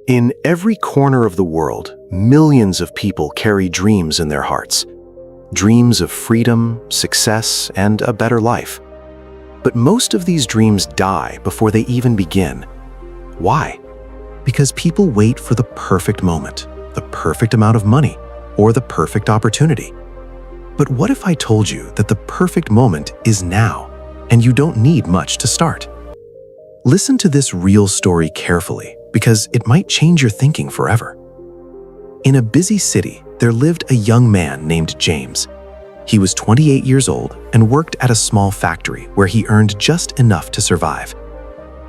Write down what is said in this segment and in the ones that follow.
In every corner of the world, millions of people carry dreams in their hearts. Dreams of freedom, success, and a better life. But most of these dreams die before they even begin. Why? Because people wait for the perfect moment, the perfect amount of money, or the perfect opportunity. But what if I told you that the perfect moment is now, and you don't need much to start? Listen to this real story carefully, because it might change your thinking forever. In a busy city, there lived a young man named James. He was 28 years old and worked at a small factory where he earned just enough to survive.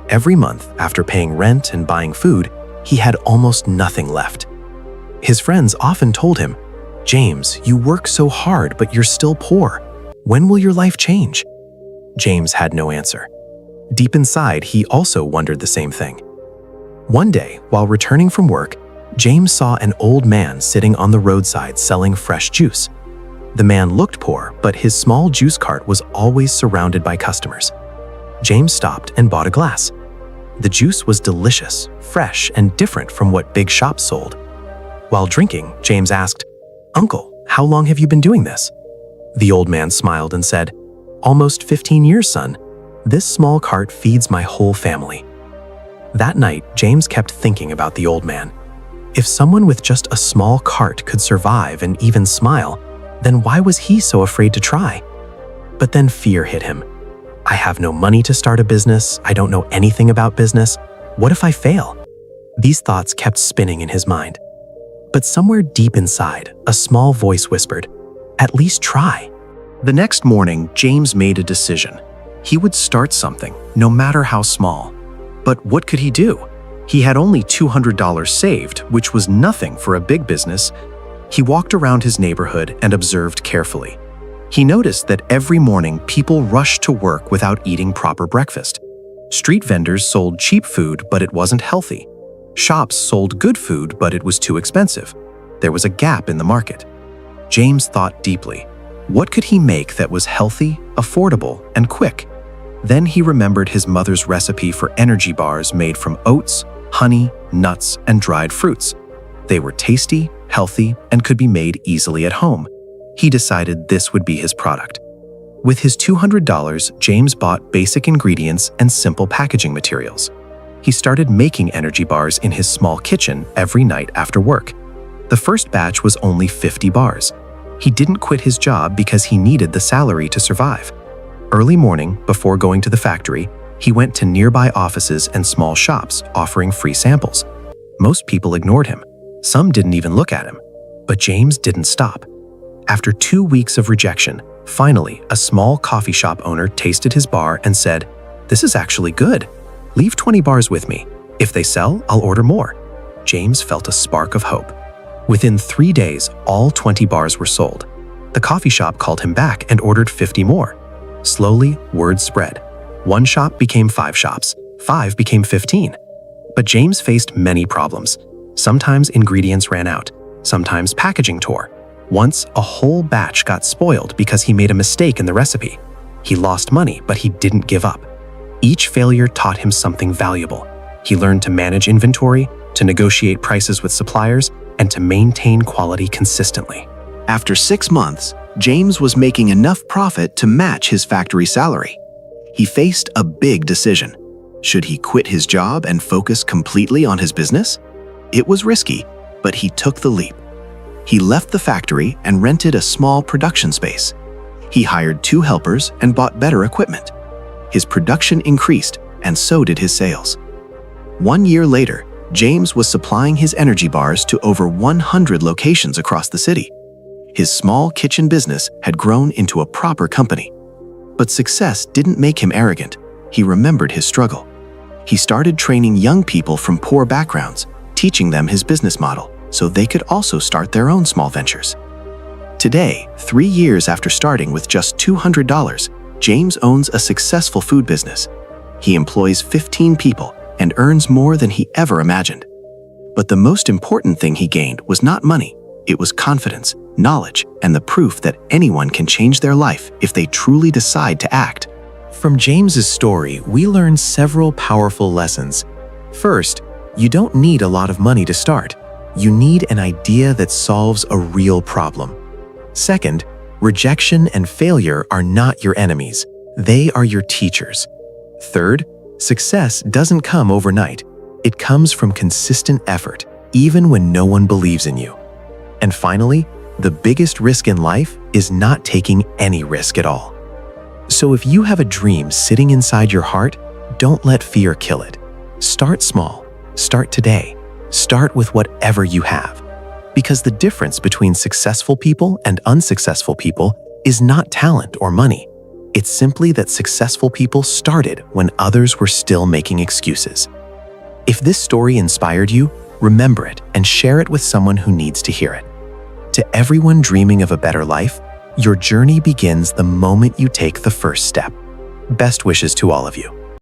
Every month, after paying rent and buying food, he had almost nothing left. His friends often told him, "James, you work so hard, but you're still poor. When will your life change?" James had no answer. Deep inside, he also wondered the same thing. One day, while returning from work, James saw an old man sitting on the roadside selling fresh juice. The man looked poor, but his small juice cart was always surrounded by customers. James stopped and bought a glass. The juice was delicious, fresh, and different from what big shops sold. While drinking, James asked, "Uncle, how long have you been doing this?" The old man smiled and said, "Almost 15 years, son. This small cart feeds my whole family." That night, James kept thinking about the old man. If someone with just a small cart could survive and even smile, then why was he so afraid to try? But then fear hit him. I have no money to start a business. I don't know anything about business. What if I fail? These thoughts kept spinning in his mind. But somewhere deep inside, a small voice whispered, "At least try." The next morning, James made a decision. He would start something, no matter how small. But what could he do? He had only $200 saved, which was nothing for a big business. He walked around his neighborhood and observed carefully. He noticed that every morning people rushed to work without eating proper breakfast. Street vendors sold cheap food, but it wasn't healthy. Shops sold good food, but it was too expensive. There was a gap in the market. James thought deeply. What could he make that was healthy, affordable, and quick? Then he remembered his mother's recipe for energy bars made from oats, honey, nuts, and dried fruits. They were tasty, healthy, and could be made easily at home. He decided this would be his product. With his $200, James bought basic ingredients and simple packaging materials. He started making energy bars in his small kitchen every night after work. The first batch was only 50 bars. He didn't quit his job because he needed the salary to survive. Early morning, before going to the factory, he went to nearby offices and small shops offering free samples. Most people ignored him. Some didn't even look at him. But James didn't stop. After 2 weeks of rejection, finally, a small coffee shop owner tasted his bar and said, "This is actually good. Leave 20 bars with me. If they sell, I'll order more." James felt a spark of hope. Within 3 days, all 20 bars were sold. The coffee shop called him back and ordered 50 more. Slowly, word spread. One shop became 5 shops, 5 became 15. But James faced many problems. Sometimes ingredients ran out, sometimes packaging tore. Once, a whole batch got spoiled because he made a mistake in the recipe. He lost money, but he didn't give up. Each failure taught him something valuable. He learned to manage inventory, to negotiate prices with suppliers, and to maintain quality consistently. After 6 months, James was making enough profit to match his factory salary. He faced a big decision. Should he quit his job and focus completely on his business? It was risky, but he took the leap. He left the factory and rented a small production space. He hired 2 helpers and bought better equipment. His production increased, and so did his sales. 1 year later, James was supplying his energy bars to over 100 locations across the city. His small kitchen business had grown into a proper company. But success didn't make him arrogant. He remembered his struggle. He started training young people from poor backgrounds, teaching them his business model so they could also start their own small ventures. Today, 3 years after starting with just $200, James owns a successful food business. He employs 15 people and earns more than he ever imagined. But the most important thing he gained was not money. It was confidence, knowledge, and the proof that anyone can change their life if they truly decide to act. From James's story, we learn several powerful lessons. First, You don't need a lot of money to start. You need an idea that solves a real problem. Second, rejection and failure are not your enemies. They are your teachers. Third, success doesn't come overnight. It comes from consistent effort, even when no one believes in you. And finally, the biggest risk in life is not taking any risk at all. So if you have a dream sitting inside your heart, don't let fear kill it. Start small. Start today. Start with whatever you have. Because the difference between successful people and unsuccessful people is not talent or money. It's simply that successful people started when others were still making excuses. If this story inspired you, remember it and share it with someone who needs to hear it. To everyone dreaming of a better life, your journey begins the moment you take the first step. Best wishes to all of you.